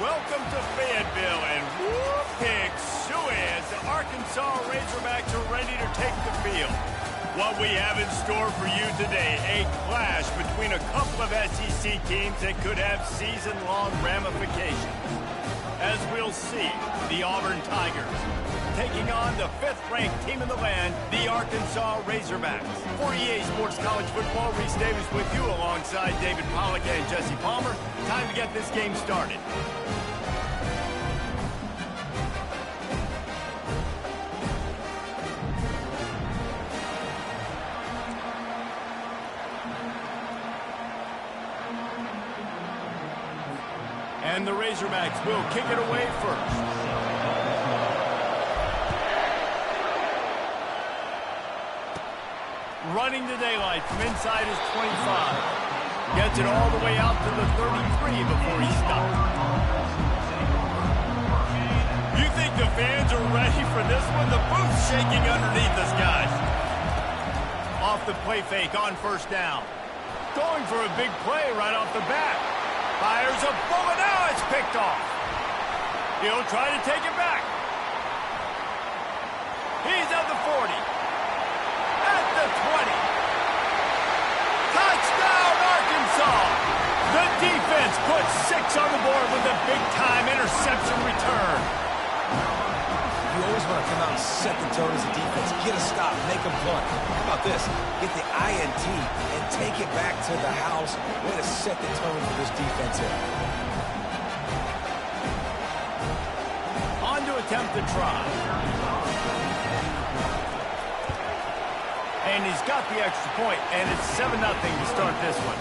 Welcome to Fayetteville, and whoop, pig suey as the Arkansas Razorbacks are ready to take the field. What we have in store for you today, a clash between a couple of SEC teams that could have season-long ramifications. As we'll see, the Auburn Tigers taking on the 5th-ranked team in the land, the Arkansas Razorbacks. For EA Sports College Football, Reese Davis with you alongside David Pollack and Jesse Palmer. Time to get this game started. And the Razorbacks will kick it away first. Running to daylight from inside his 25. Gets it all the way out to the 33 before he stops. You think the fans are ready for this one? The booth's shaking underneath us, guys. Off the play fake on first down. Going for a big play right off the bat. Fires a bullet. Now it's picked off. He'll try to take it back. He's at the 40. At the 20. Touchdown, Arkansas! The defense puts 6 on the board with a big-time interception return. You always want to come out and set the tone as a defense. Get a stop, make a punt. How about this? Get the INT and take it back to the house. Way to set the tone for this defense here. On to attempt the try. And he's got the extra point, and it's 7-0 to start this one.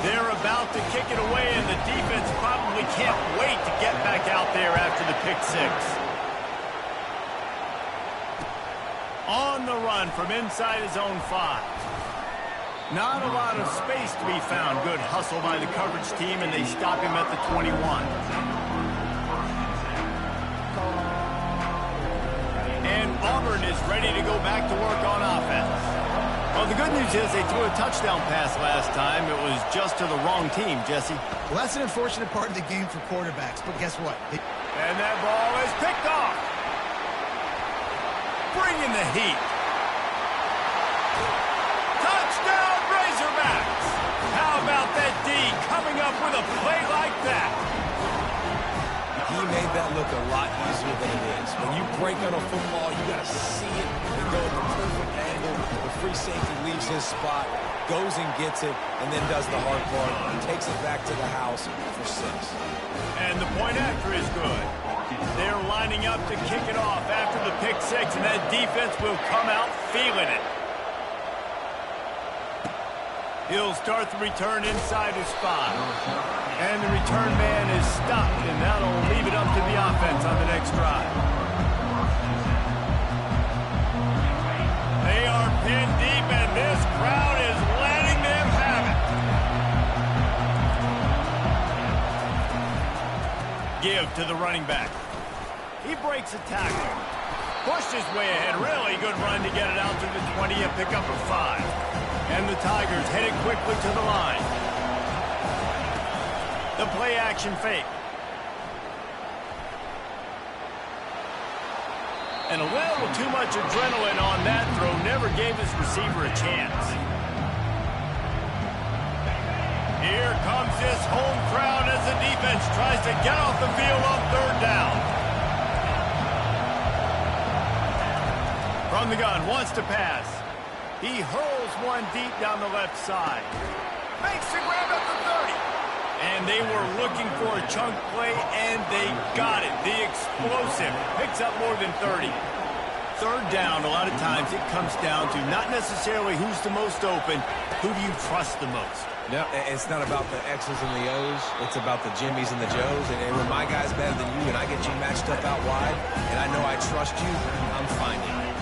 They're about to kick it away, and the defense probably can't wait to get back out there after the pick 6. On the run from inside his own 5. Not a lot of space to be found. Good hustle by the coverage team, and they stop him at the 21. And Auburn is ready to go back to work on offense. Well, the good news is they threw a touchdown pass last time. It was just to the wrong team, Jesse. Well, that's an unfortunate part of the game for quarterbacks, but guess what? And that ball is picked off. Bringing the heat. Touchdown, Razorbacks! How about that D coming up with a play like that? He made that look a lot easier than it is. When you break on a football, you got to see it and go at the perfect angle. The free safety leaves his spot, goes and gets it, and then does the hard part. Takes it back to the house for 6. And the point after is good. They're lining up to kick it off after the pick 6, and that defense will come out feeling it. He'll start the return inside his 5. And the return man is stopped, and that'll leave it up to the offense on the next drive. They are pinned deep, and this crowd is letting them have it. Give to the running back. He breaks a tackle. Pushed his way ahead. Really good run to get it out to the 20 and pick up a 5. And the Tigers headed quickly to the line. The play-action fake. And a little too much adrenaline on that throw never gave his receiver a chance. Here comes this home crowd as the defense tries to get off the field on 3rd down. From the gun, wants to pass. He hurls one deep down the left side. Makes the grab at the 30. And they were looking for a chunk play, and they got it. The explosive picks up more than 30. 3rd down, a lot of times it comes down to not necessarily who's the most open, who do you trust the most? No, it's not about the X's and the O's. It's about the Jimmys and the Joes. And when my guy's better than you and I get you matched up out wide, and I know I trust you, I'm finding it.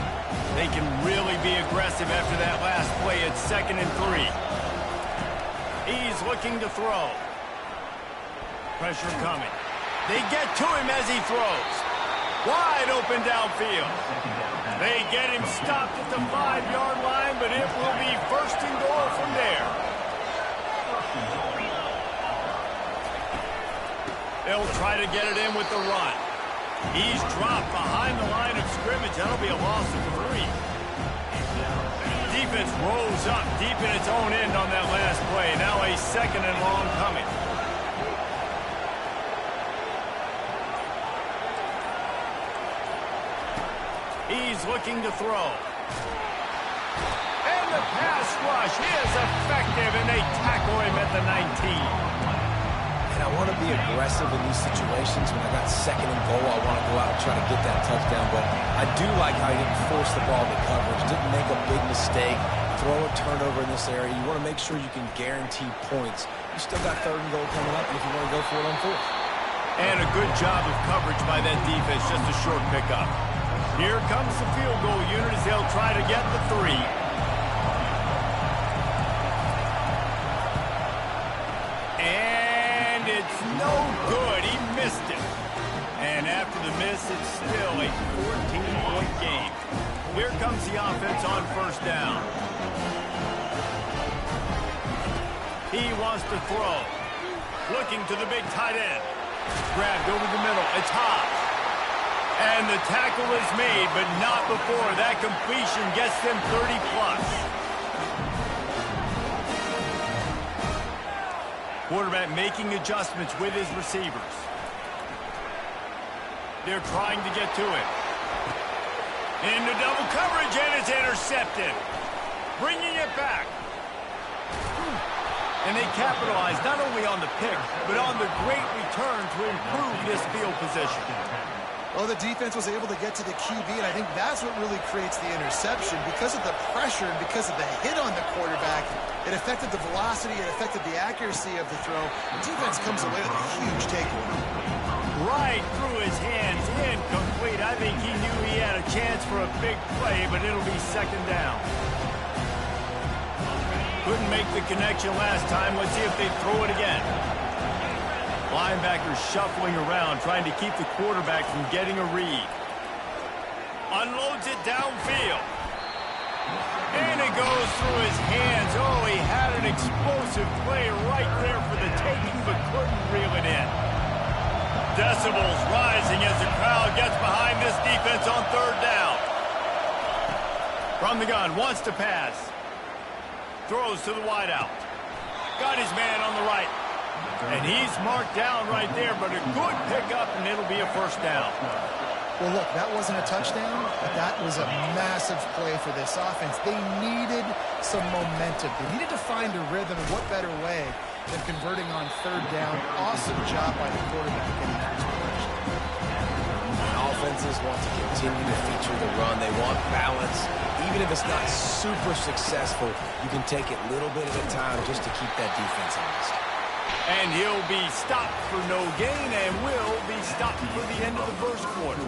They can really be aggressive after that last play at 2nd and 3. He's looking to throw. Pressure coming. They get to him as he throws. Wide open downfield. They get him stopped at the 5-yard line, but it will be 1st and goal from there. They'll try to get it in with the run. He's dropped behind the line of scrimmage. That'll be a loss of 3. Defense rolls up deep in its own end on that last play. Now a 2nd and long coming. He's looking to throw. And the pass rush is effective, and they tackle him at the 19. And I want to be aggressive in these situations. When I got 2nd and goal, I want to go out and try to get that touchdown. But I do like how he didn't force the ball to coverage, didn't make a big mistake, throw a turnover in this area. You want to make sure you can guarantee points. You still got 3rd and goal coming up, and if you want to go for it on 4th. And a good job of coverage by that defense, just a short pickup. Here comes the field goal unit as they'll try to get the 3. It's no good. He missed it. And after the miss, it's still a 14-point game. Here comes the offense on 1st down. He wants to throw. Looking to the big tight end. Grabbed over the middle. It's Hobbs. And the tackle is made, but not before that completion gets them 30+. Quarterback making adjustments with his receivers. They're trying to get to it. Into double coverage, and it's intercepted. Bringing it back. And they capitalize not only on the pick, but on the great return to improve this field position. Well, the defense was able to get to the QB, and I think that's what really creates the interception. Because of the pressure and because of the hit on the quarterback, it affected the velocity, it affected the accuracy of the throw. The defense comes away with a huge takeaway. Right through his hands, incomplete. I think he knew he had a chance for a big play, but it'll be 2nd down. Couldn't make the connection last time. Let's see if they throw it again. Linebackers shuffling around, trying to keep the quarterback from getting a read. Unloads it downfield. And it goes through his hands. Oh, he had an explosive play right there for the taking, but couldn't reel it in. Decibels rising as the crowd gets behind this defense on 3rd down. From the gun, wants to pass. Throws to the wideout. Got his man on the right. And he's marked down right there, but a good pickup, and it'll be a 1st down. Well, look, that wasn't a touchdown, but that was a massive play for this offense. They needed some momentum. They needed to find a rhythm, and what better way than converting on 3rd down. Awesome job by the quarterback getting that exploration. Offenses want to continue to feature the run. They want balance. Even if it's not super successful, you can take it little bit at a time just to keep that defense honest. And he'll be stopped for no gain and will be stopped for the end of the 1st quarter.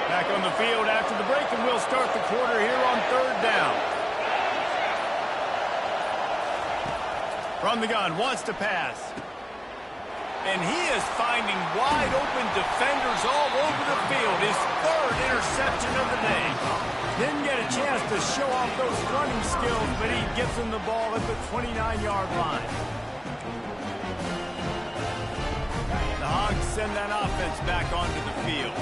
Back on the field after the break, and we'll start the quarter here on 3rd down. From the gun, wants to pass. And he is finding wide-open defenders all over the field. His 3rd interception of the day. Didn't get a chance to show off those running skills, but he gets him the ball at the 29-yard line. The Hogs send that offense back onto the field.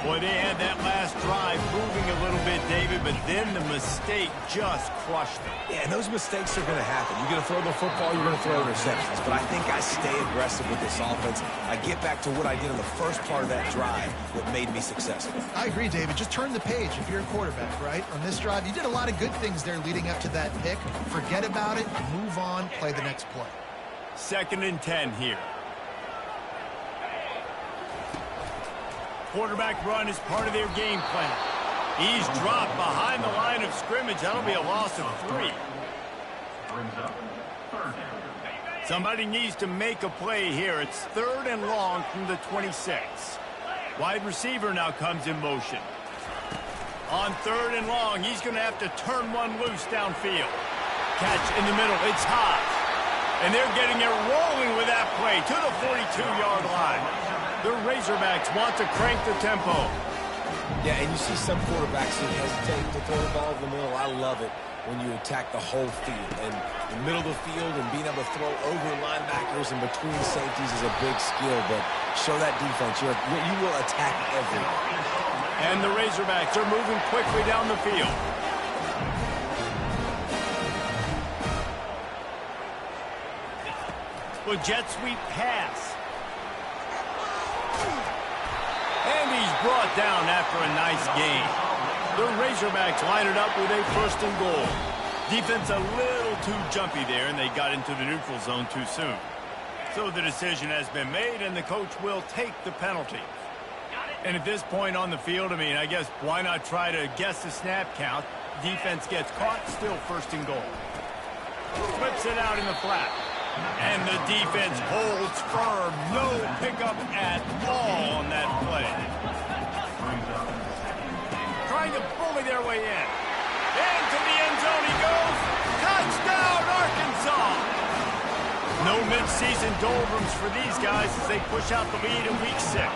Boy, they had that last drive moving a little bit, David, but then the mistake just crushed them. Yeah, and those mistakes are going to happen. You're going to throw the football, you're going to throw interceptions. But I think I stay aggressive with this offense. I get back to what I did in the first part of that drive that made me successful. I agree, David. Just turn the page if you're a quarterback, right? On this drive, you did a lot of good things there leading up to that pick. Forget about it, move on, play the next play. 2nd and 10 here. Quarterback run is part of their game plan. He's dropped behind the line of scrimmage. That'll be a loss of 3. Somebody needs to make a play here. It's 3rd and long from the 26. Wide receiver now comes in motion. On 3rd and long, he's going to have to turn one loose downfield. Catch in the middle. It's Hobbs. And they're getting it rolling with that play to the 42-yard line. The Razorbacks want to crank the tempo. Yeah, and you see some quarterbacks who hesitate to throw the ball in the middle. I love it when you attack the whole field. And the middle of the field and being able to throw over linebackers and between safeties is a big skill. But show that defense. You will attack everyone. And the Razorbacks are moving quickly down the field. Well, jet sweep pass. And he's brought down after a nice gain. The Razorbacks line it up with a 1st and goal. Defense a little too jumpy there, and they got into the neutral zone too soon. So the decision has been made, and the coach will take the penalty. And at this point on the field, I mean, I guess why not try to guess the snap count? Defense gets caught, still 1st and goal. Flips it out in the flat. And the defense holds firm. No pickup at all on that play. Trying to bully their way in. Into the end zone he goes. Touchdown, Arkansas! No mid-season doldrums for these guys as they push out the lead in week 6.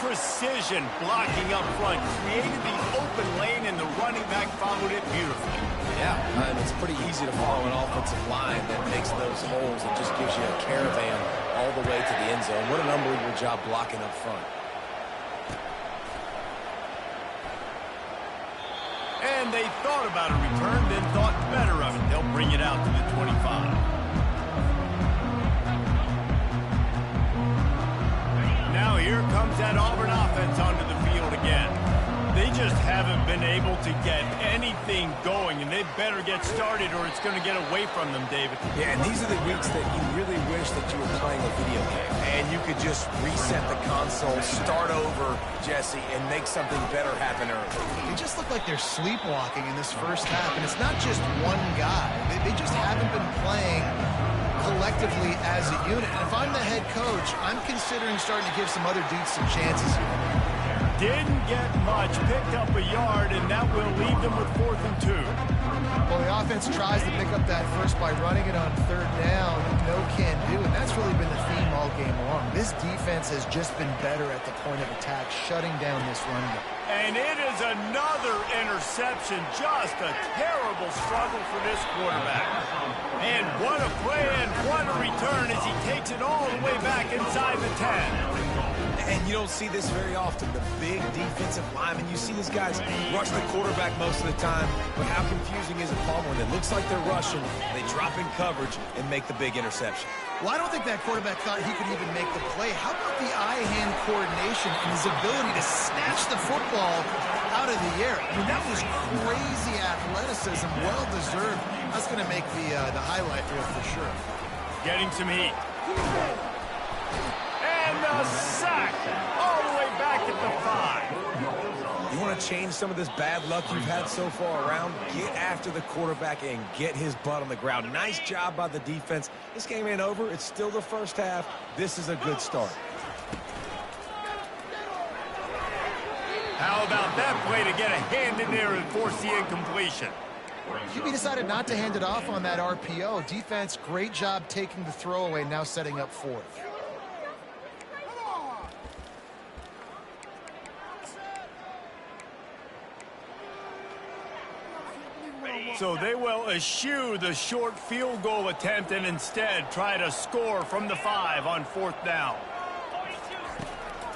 Precision blocking up front. Created the open lane, and the running back followed it beautifully. Yeah, and it's pretty easy to follow an offensive line that makes those holes and just gives you a caravan all the way to the end zone. What an unbelievable job blocking up front. And they thought about a return, then thought better of it. They'll bring it out to the 25. Now here comes that Auburn offense onto the field again. They just haven't been able to get anything going, and they better get started or it's going to get away from them, David. Yeah, and these are the weeks that you really wish that you were playing a video game. And you could just reset the console, start over, Jesse, and make something better happen early. They just look like they're sleepwalking in this first half, and it's not just one guy. They just haven't been playing collectively as a unit. And if I'm the head coach, I'm considering starting to give some other dudes some chances here. Didn't get much, picked up a yard, and that will leave them with 4th and 2. Well, the offense tries to pick up that first by running it on 3rd down. No can do, and that's really been the theme all game long. This defense has just been better at the point of attack, shutting down this run game. And it is another interception. Just a terrible struggle for this quarterback. And what a play and what a return as he takes it all the way back inside the 10. And you don't see this very often. The big defensive linemen, you see these guys rush the quarterback most of the time, but how confusing is it, Paul, when it looks like they're rushing, they drop in coverage and make the big interception? Well, I don't think that quarterback thought he could even make the play. How about the eye-hand coordination and his ability to snatch the football out of the air? I mean, that was crazy athleticism, well-deserved. That's going to make the highlight reel for sure. Getting some heat. And a sack all the way back at the 5. You want to change some of this bad luck you've had so far around? Get after the quarterback and get his butt on the ground. Nice job by the defense. This game ain't over. It's still the first half. This is a good start. How about that play to get a hand in there and force the incompletion? QB decided not to hand it off on that RPO. Defense, great job taking the throwaway, now setting up 4th. So they will eschew the short field goal attempt and instead try to score from the 5 on 4th down.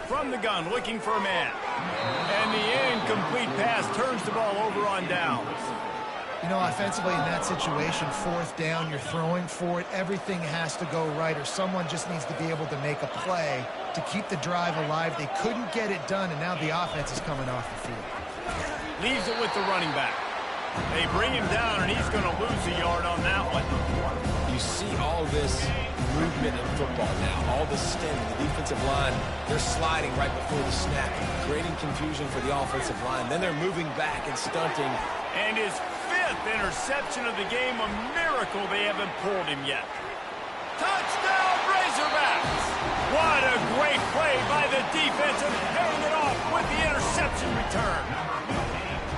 From the gun, looking for a man. And the incomplete pass turns the ball over on downs. You know, offensively in that situation, 4th down, you're throwing for it. Everything has to go right, or someone just needs to be able to make a play to keep the drive alive. They couldn't get it done, and now the offense is coming off the field. Leaves it with the running back. They bring him down, and he's going to lose a yard on that one. You see all this movement in football now, all the stemming, the defensive line, they're sliding right before the snap, creating confusion for the offensive line. Then they're moving back and stunting. And his 5th interception of the game, a miracle they haven't pulled him yet. Touchdown, Razorbacks! What a great play by the defense and paying it off with the interception return.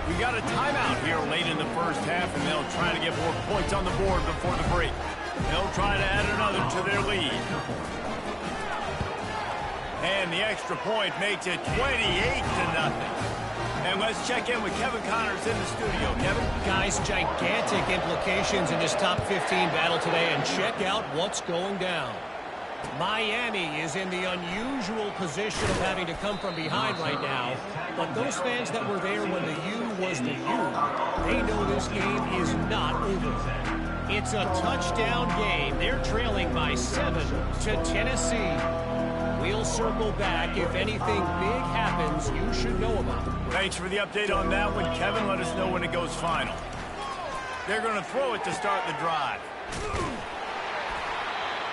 We got a timeout here late in the first half, and they'll try to get more points on the board before the break. They'll try to add another to their lead. And the extra point makes it 28-0. And let's check in with Kevin Connors in the studio. Kevin? Guys, gigantic implications in this top 15 battle today, and check out what's going down. Miami is in the unusual position of having to come from behind right now, but those fans that were there when the U was the U, they know this game is not over. It's a touchdown game. They're trailing by 7 to Tennessee. We'll circle back if anything big happens you should know about. Thanks for the update on that one, Kevin. Let us know when it goes final. They're going to throw it to start the drive.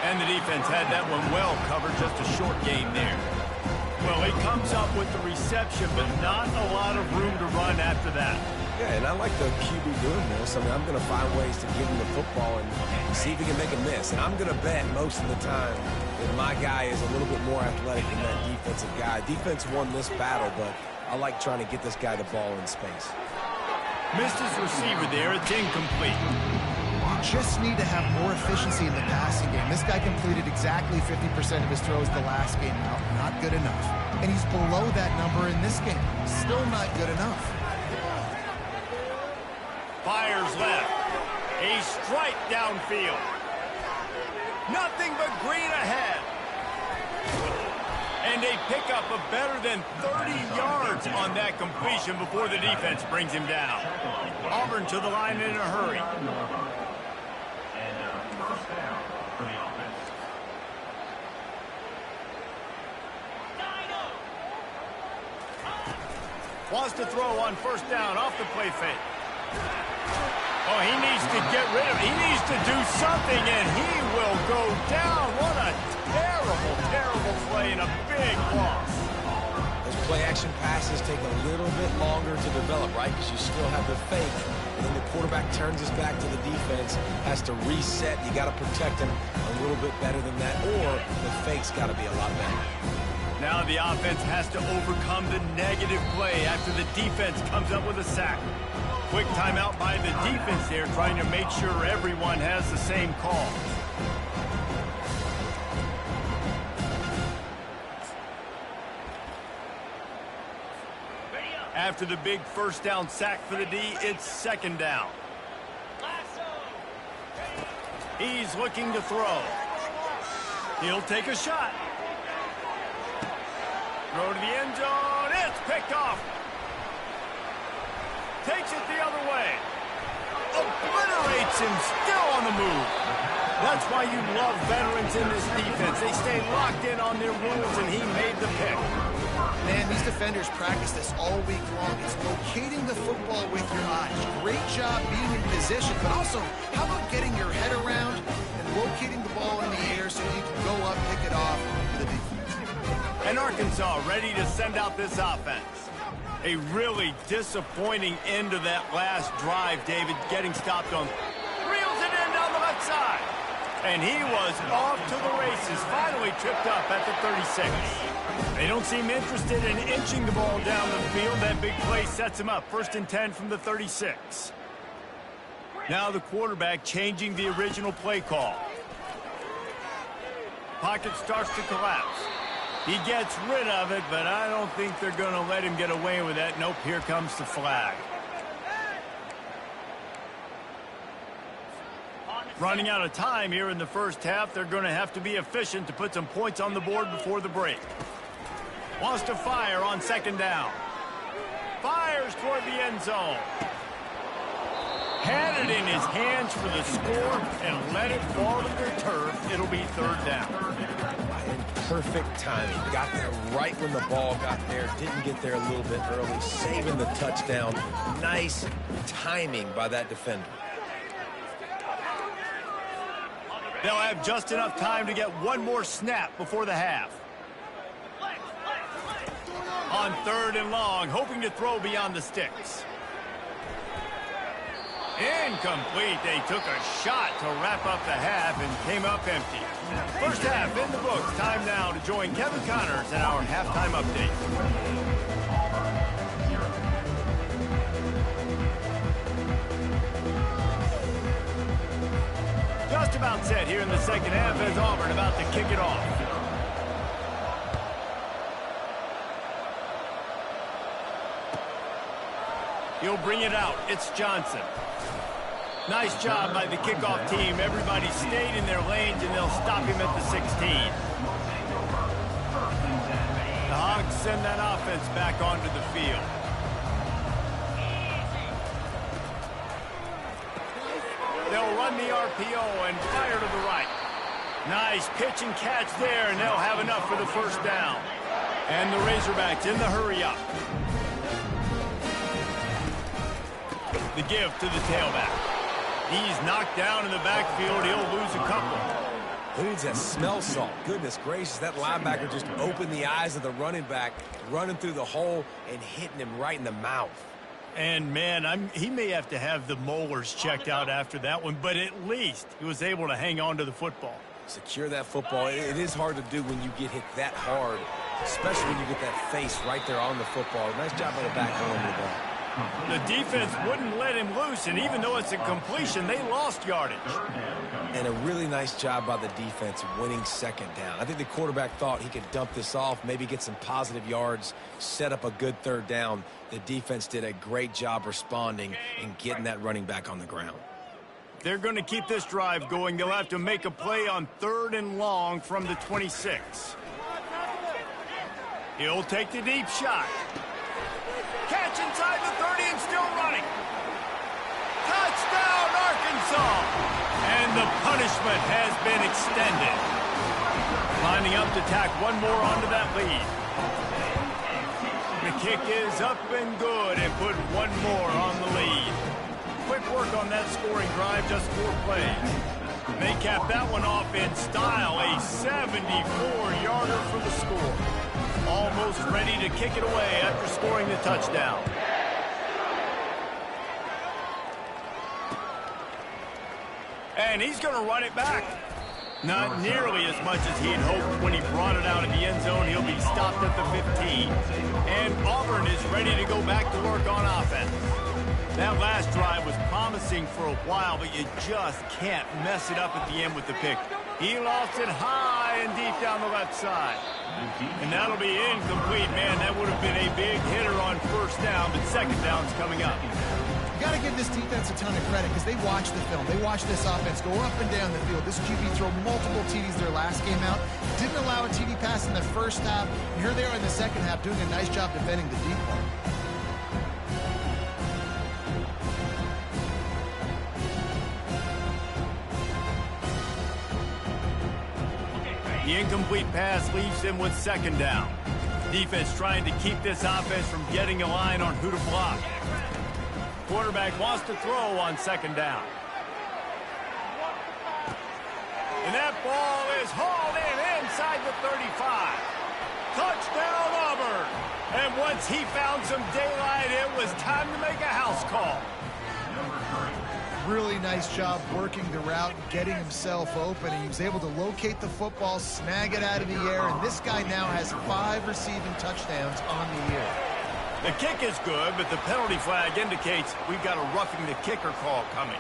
And the defense had that one well covered, just a short game there. Well, he comes up with the reception, but not a lot of room to run after that. Yeah, and I like the QB doing this. I mean, I'm going to find ways to give him the football and see if he can make a miss. And I'm going to bet most of the time that my guy is a little bit more athletic than that defensive guy. Defense won this battle, but I like trying to get this guy the ball in space. Missed his receiver there. It's incomplete. You just need to have more efficiency in the passing game. This guy completed exactly 50% of his throws the last game out. Not good enough. And he's below that number in this game. Still not good enough. Fires left. A strike downfield. Nothing but green ahead. And they pick up a better than 30 yards on that completion before the defense brings him down. Auburn to the line in a hurry. Wants to throw on first down off the play fake. Oh, he needs to get rid of it. He needs to do something, and he will go down. What a terrible, terrible play and a big loss. Those play-action passes take a little bit longer to develop, right? Because you still have the fake, and then the quarterback turns his back to the defense, has to reset. You got to protect him a little bit better than that, or the fake's got to be a lot better. Now the offense has to overcome the negative play after the defense comes up with a sack. Quick timeout by the defense there, trying to make sure everyone has the same call. After the big first down sack for the D, it's second down. He's looking to throw. He'll take a shot. Throw to the end zone. It's picked off. Takes it the other way. Obliterates him, still on the move. That's why you love veterans in this defense. They stay locked in on their rules, and he made the pick. Man, these defenders practice this all week long. It's locating the football with your eyes. Great job being in position, but also, how about getting your head around and locating the ball in the air so you can go up, pick it off for the defense. And Arkansas ready to send out this offense. A really disappointing end to that last drive, David, getting stopped on. Reels it in down the left side. And he was off to the races, finally tripped up at the 36. They don't seem interested in inching the ball down the field. That big play sets him up. 1st and 10 from the 36. Now the quarterback changing the original play call. Pocket starts to collapse. He gets rid of it, but I don't think they're going to let him get away with that. Nope, here comes the flag. Running out of time here in the first half. They're going to have to be efficient to put some points on the board before the break. Wants to fire on second down. Fires toward the end zone. Had it in his hands for the score and let it fall to the turf. It'll be third down. Perfect timing. Got there right when the ball got there. Didn't get there a little bit early. Saving the touchdown. Nice timing by that defender. They'll have just enough time to get one more snap before the half. On 3rd and long, hoping to throw beyond the sticks. Incomplete. They took a shot to wrap up the half and came up empty. First half in the books. Time now to join Kevin Connors in our halftime update. Just about set here in the second half as Auburn about to kick it off. He'll bring it out. It's Johnson. Nice job by the kickoff team. Everybody stayed in their lanes, and they'll stop him at the 16. The Hogs send that offense back onto the field. They'll run the RPO and fire to the right. Nice pitch and catch there, and they'll have enough for the first down. And the Razorbacks in the hurry up. The give to the tailback. He's knocked down in the backfield. He'll lose a couple. Who needs that smell salt? Goodness gracious, that linebacker just opened the eyes of the running back, running through the hole and hitting him right in the mouth. And, man, he may have to have the molars checked out after that one, but at least he was able to hang on to the football. Secure that football. It is hard to do when you get hit that hard, especially when you get that face right there on the football. Nice job by the back going with that. The defense wouldn't let him loose, and even though it's a completion, they lost yardage. And a really nice job by the defense winning second down. I think the quarterback thought he could dump this off, maybe get some positive yards, set up a good third down. The defense did a great job responding and getting that running back on the ground. They're going to keep this drive going. They'll have to make a play on 3rd and long from the 26. He'll take the deep shot. Catch inside the 30 and still running. Touchdown, Arkansas! And the punishment has been extended. Lining up to tack one more onto that lead. The kick is up and good and put one more on the lead. Quick work on that scoring drive, just 4 plays. They cap that one off in style, a 74-yarder for the score. Almost ready to kick it away after scoring the touchdown. And he's going to run it back. Not nearly as much as he'd hoped when he brought it out of the end zone. He'll be stopped at the 15. And Auburn is ready to go back to work on offense. That last drive was promising for a while, but you just can't mess it up at the end with the pick. He lost it high and deep down the left side. And that'll be incomplete, man. That would have been a big hitter on first down, but second down's coming up. You got to give this defense a ton of credit because they watched the film. They watched this offense go up and down the field. This QB throw multiple TDs their last game out. Didn't allow a TD pass in the first half. You're there in the second half doing a nice job defending the deep ball. The incomplete pass leaves him with second down. Defense trying to keep this offense from getting a line on who to block. Quarterback wants to throw on second down. And that ball is hauled in inside the 35. Touchdown, Auburn. And once he found some daylight, it was time to make a house call. Really nice job working the route, getting himself open. He was able to locate the football, snag it out of the air, and this guy now has 5 receiving touchdowns on the year. The kick is good, but the penalty flag indicates we've got a roughing the kicker call coming.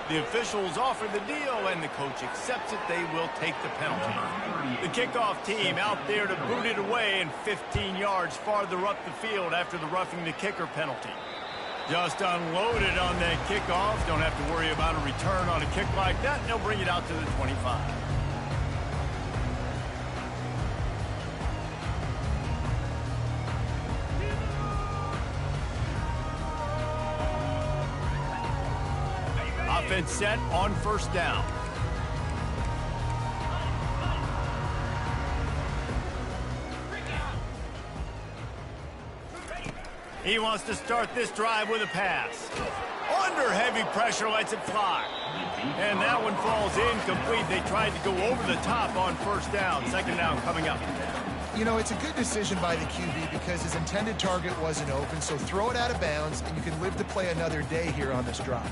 The officials offer the deal, and the coach accepts it. They will take the penalty. The kickoff team out there to boot it away and 15 yards farther up the field after the roughing the kicker penalty. Just unloaded on that kickoff. Don't have to worry about a return on a kick like that. They'll bring it out to the 25. Offense set on first down. He wants to start this drive with a pass. Under heavy pressure, lets it fly. And that one falls incomplete. They tried to go over the top on first down. Second down coming up. You know, it's a good decision by the QB because his intended target wasn't open, so throw it out of bounds, and you can live to play another day here on this drive.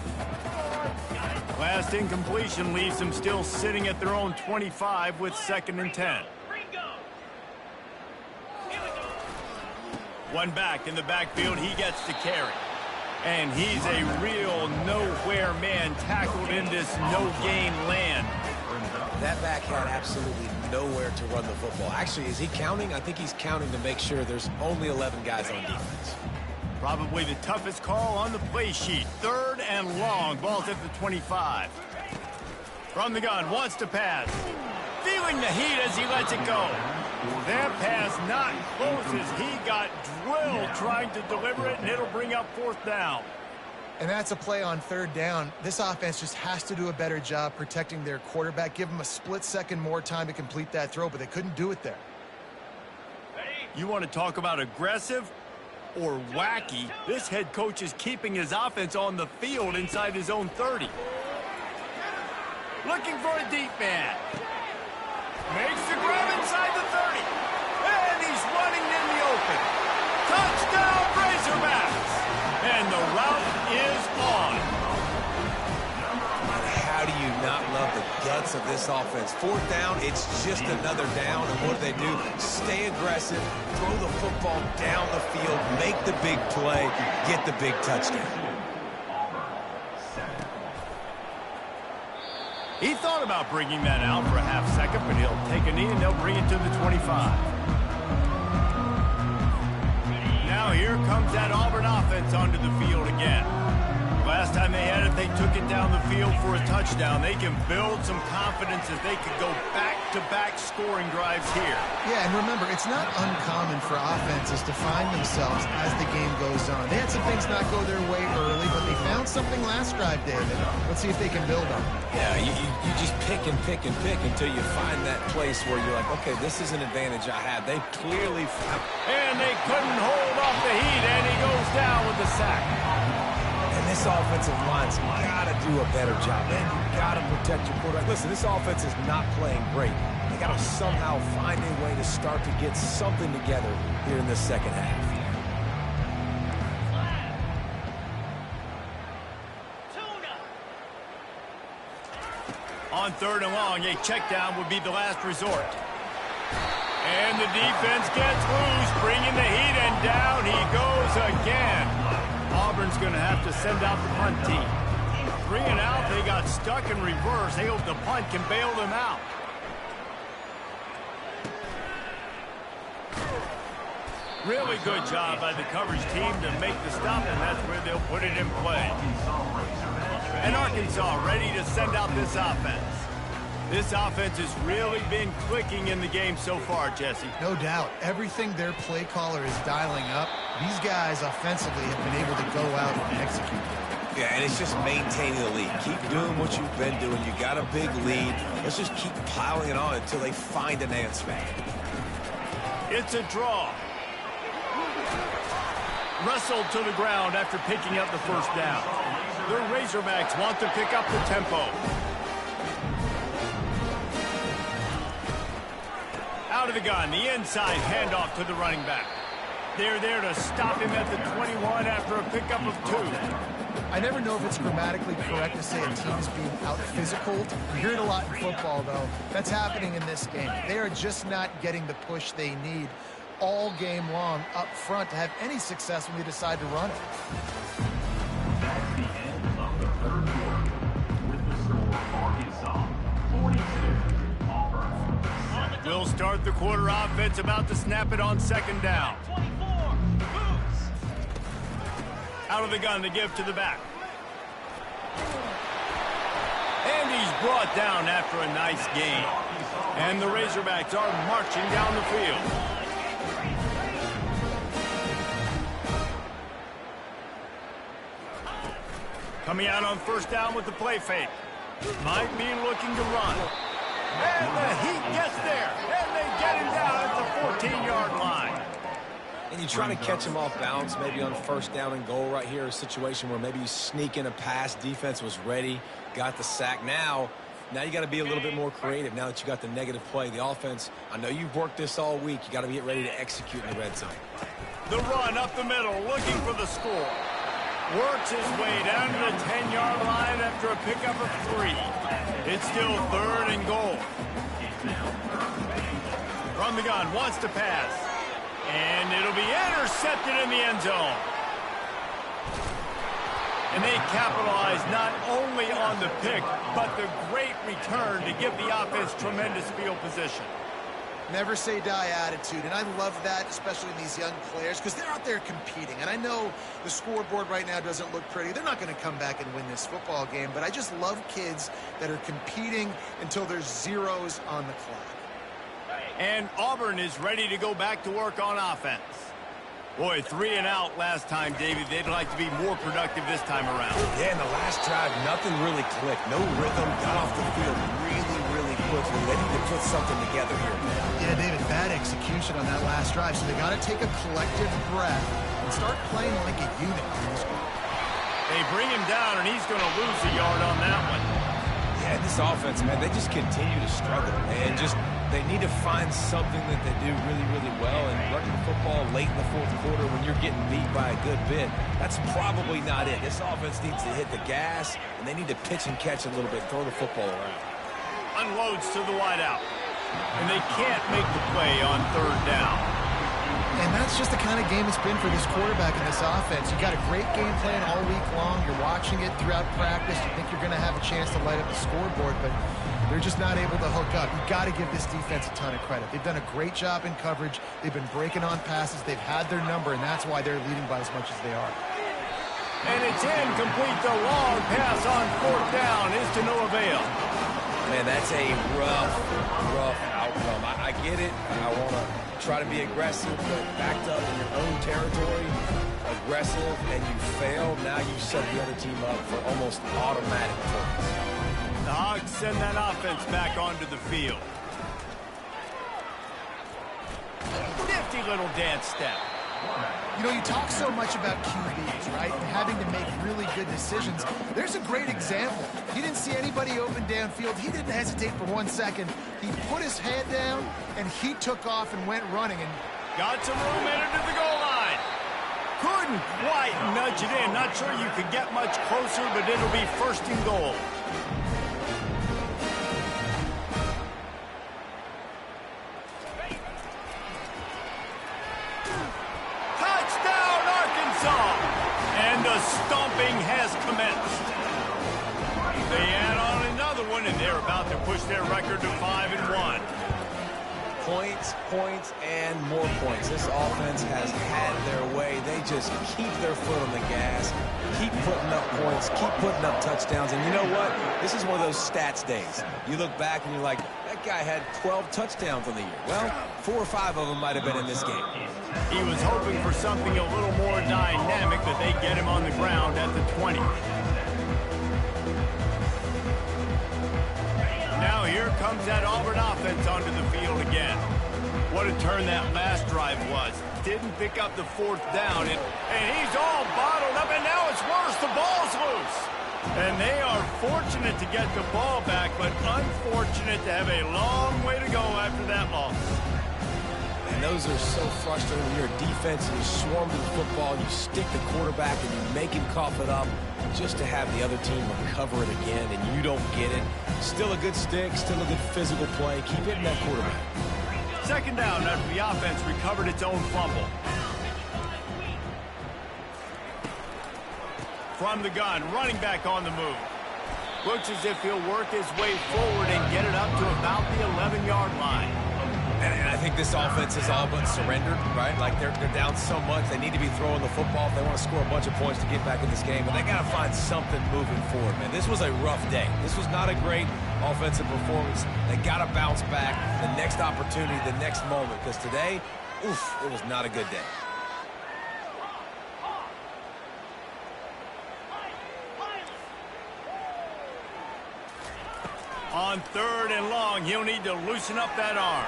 Last incompletion leaves them still sitting at their own 25 with 2nd and 10. One back in the backfield, he gets to carry. And he's a real nowhere man tackled in this no-gain land. That back had absolutely nowhere to run the football. Actually, is he counting? I think he's counting to make sure there's only 11 guys on defense. Probably the toughest call on the play sheet. 3rd and long. Ball's at the 25. From the gun, wants to pass. Feeling the heat as he lets it go. That pass not close as he got drilled trying to deliver it, and it'll bring up 4th down. And that's a play on 3rd down. This offense just has to do a better job protecting their quarterback. Give them a split second more time to complete that throw, but they couldn't do it there. You want to talk about aggressive or wacky? This head coach is keeping his offense on the field inside his own 30. Looking for a deep man. Makes the grab inside the 30. And he's running in the open. Touchdown, Razorbacks. And the route is on. How do you not love the guts of this offense? 4th down, it's just another down. And what do? Stay aggressive, throw the football down the field, make the big play, get the big touchdown. He thought about bringing that out for a half second, but he'll take a knee and they'll bring it to the 25. Now here comes that Auburn offense onto the field again. Last time they had it, they took it down the field for a touchdown. They can build some confidence as they could go back-to-back scoring drives here. Yeah, and remember, it's not uncommon for offenses to find themselves as the game goes on. They had some things not go their way early, but they found something last drive, David. Let's see if they can build on it. Yeah, you just pick and pick and pick until you find that place where you're like, okay, this is an advantage I have. They clearly found. And they couldn't hold off the heat, and he goes down with the sack. And this offensive line's got to do a better job, man. You got to protect your quarterback. Listen, this offense is not playing great. They got to somehow find a way to start to get something together here in the second half. On 3rd and long, a check down would be the last resort. And the defense gets loose, bringing the heat, and down he goes again. Auburn's going to have to send out the punt team. 3 and out, they got stuck in reverse. They hope the punt can bail them out. Really good job by the coverage team to make the stop, and that's where they'll put it in play. And Arkansas ready to send out this offense. This offense has really been clicking in the game so far, Jesse. No doubt. Everything their play caller is dialing up, these guys offensively have been able to go out and execute. Yeah, and it's just maintaining the lead. Keep doing what you've been doing. You got a big lead. Let's just keep piling it on until they find an answer. It's a draw. Wrestled to the ground after picking up the first down. The Razorbacks want to pick up the tempo. Out of the gun, the inside handoff to the running back. They're there to stop him at the 21 after a pickup of 2. I never know if it's grammatically correct to say a team is being out-physicaled. You hear it a lot in football, though. That's happening in this game. They are just not getting the push they need all game long up front to have any success when they decide to run it. We'll start the quarter offense, about to snap it on 2nd down. Out of the gun, the give to the back. And he's brought down after a nice gain. And the Razorbacks are marching down the field. Coming out on 1st down with the play fake. Might be looking to run. And the Heat gets there. And they get him down at the 14-yard line. And you try to catch him off balance, maybe on 1st down and goal right here, a situation where maybe you sneak in a pass, defense was ready, got the sack. Now you got to be a little bit more creative now that you got the negative play. The offense, I know you've worked this all week. You got to get ready to execute in the red zone. The run up the middle, looking for the score. Works his way down to the 10-yard line after a pickup of 3. It's still 3rd and goal. From the gun, wants to pass. And it'll be intercepted in the end zone. And they capitalize not only on the pick, but the great return to give the offense tremendous field position. never say die attitude, and I love that, especially in these young players, because they're out there competing. And I know the scoreboard right now doesn't look pretty. They're not going to come back and win this football game, but I just love kids that are competing until there's zeros on the clock. And Auburn is ready to go back to work on offense. Boy, 3 and out last time, David. They'd like to be more productive this time around. Yeah, in the last drive, nothing really clicked. No rhythm, got off the field really quickly. They need to put something together here. Yeah, David, bad execution on that last drive, so they got to take a collective breath and start playing like a unit. They bring him down, and he's going to lose a yard on that one. Yeah, this offense, man, they just continue to struggle. And they need to find something that they do really well. And running the football late in the fourth quarter when you're getting beat by a good bit, that's probably not it. This offense needs to hit the gas, and they need to pitch and catch a little bit, throw the football around. Unloads to the wideout. And they can't make the play on third down. And that's just the kind of game it's been for this quarterback in this offense. You got a great game plan all week long. You're watching it throughout practice. You think you're going to have a chance to light up the scoreboard, but they're just not able to hook up. You've got to give this defense a ton of credit. They've done a great job in coverage. They've been breaking on passes. They've had their number, and that's why they're leading by as much as they are. And it's incomplete. The long pass on fourth down is to no avail. Man, that's a rough outcome. I get it. I want to try to be aggressive, but backed up in your own territory, aggressive, and you fail. Now you set the other team up for almost automatic points. The Hogs send that offense back onto the field. Nifty little dance step. You know, you talk so much about QBs, right, and having to make really good decisions. There's a great example. He didn't see anybody open downfield. He didn't hesitate for 1 second. He put his head down, and he took off and went running. And got some room headed to the goal line. Couldn't quite nudge it in. Not sure you could get much closer, but it'll be first and goal. And the stomping has commenced. They add on another one, and they're about to push their record to 5-1. Points, and more points. This offense has had their way. They just keep their foot on the gas, keep putting up points, keep putting up touchdowns. And you know what? This is one of those stats days. You look back and you're like, that guy had 12 touchdowns on the year. Well, 4 or 5 of them might have been in this game. He was hoping for something a little more dynamic, that they get him on the ground at the 20. Now here comes that Auburn offense onto the field again. What a turn that last drive was. Didn't pick up the fourth down, and he's all bottled up, and now it's worse. The ball's loose. And they are fortunate to get the ball back, but unfortunate to have a long way to go after that loss. And those are so frustrating when you're a defense and you swarm to the football, you stick the quarterback and you make him cough it up just to have the other team recover it again, and you don't get it. Still a good stick, still a good physical play. Keep hitting that quarterback. Second down after the offense recovered its own fumble. From the gun, running back on the move. Looks as if he'll work his way forward and get it up to about the 11-yard line. And I think this offense is all but surrendered, right? Like they're down so much, they need to be throwing the football if they want to score a bunch of points to get back in this game. But they got to find something moving forward, man. This was a rough day. This was not a great offensive performance. They got to bounce back the next opportunity, the next moment. Because today, oof, it was not a good day. On third and long, he'll need to loosen up that arm.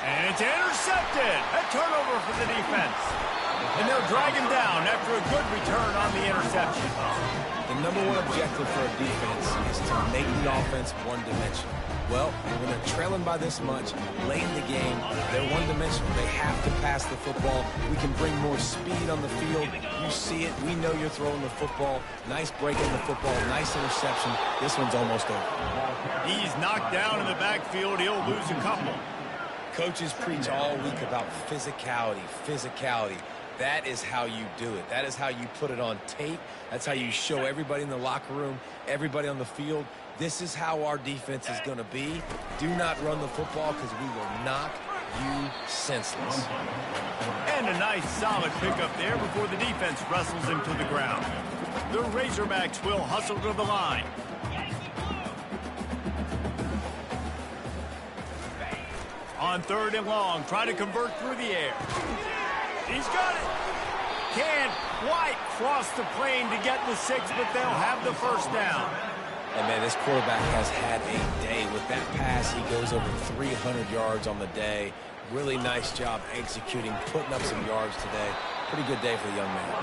And it's intercepted. A turnover for the defense. And they'll drag him down after a good return on the interception. The number one objective for a defense is to make the offense one-dimensional. Well, when they're trailing by this much, late in the game, they're one-dimensional. They have to pass the football. We can bring more speed on the field. You see it. We know you're throwing the football. Nice break in the football. Nice interception. This one's almost over. He's knocked down in the backfield. He'll lose a couple. Coaches preach all week about physicality. That is how you do it. That is how you put it on tape. That's how you show everybody in the locker room, everybody on the field, This is how our defense is going to be. Do not run the football because we will knock you senseless. And a nice solid pickup there before the defense wrestles him to the ground. The Razorbacks will hustle to the line. On 3rd and long, try to convert through the air. He's got it. Can't quite cross the plane to get the 6, but they'll have the first down. And, man, this quarterback has had a day. With that pass, he goes over 300 yards on the day. Really nice job executing, putting up some yards today. Pretty good day for the young man.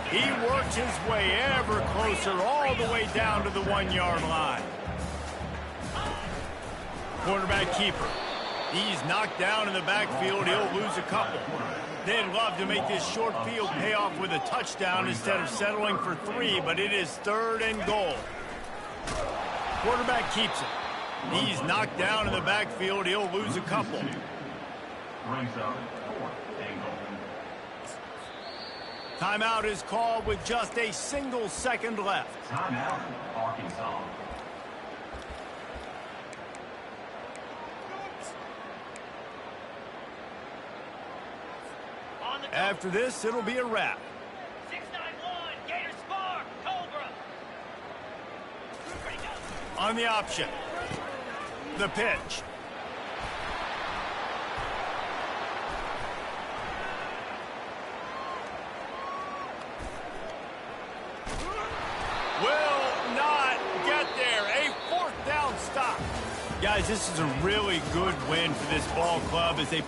He works his way ever closer all the way down to the 1-yard line. Quarterback keeper. He's knocked down in the backfield. He'll lose a couple. They'd love to make this short field pay off with a touchdown instead of settling for 3, but it is 3rd and goal. Quarterback keeps it. He's knocked down in the backfield. He'll lose a couple. Timeout is called with just a single second left. Timeout, Arkansas. After this, it'll be a wrap. 691, Gators score, Cobra. On the option. The pitch. Will not get there. A 4th down stop. Guys, this is a really good win for this ball club as they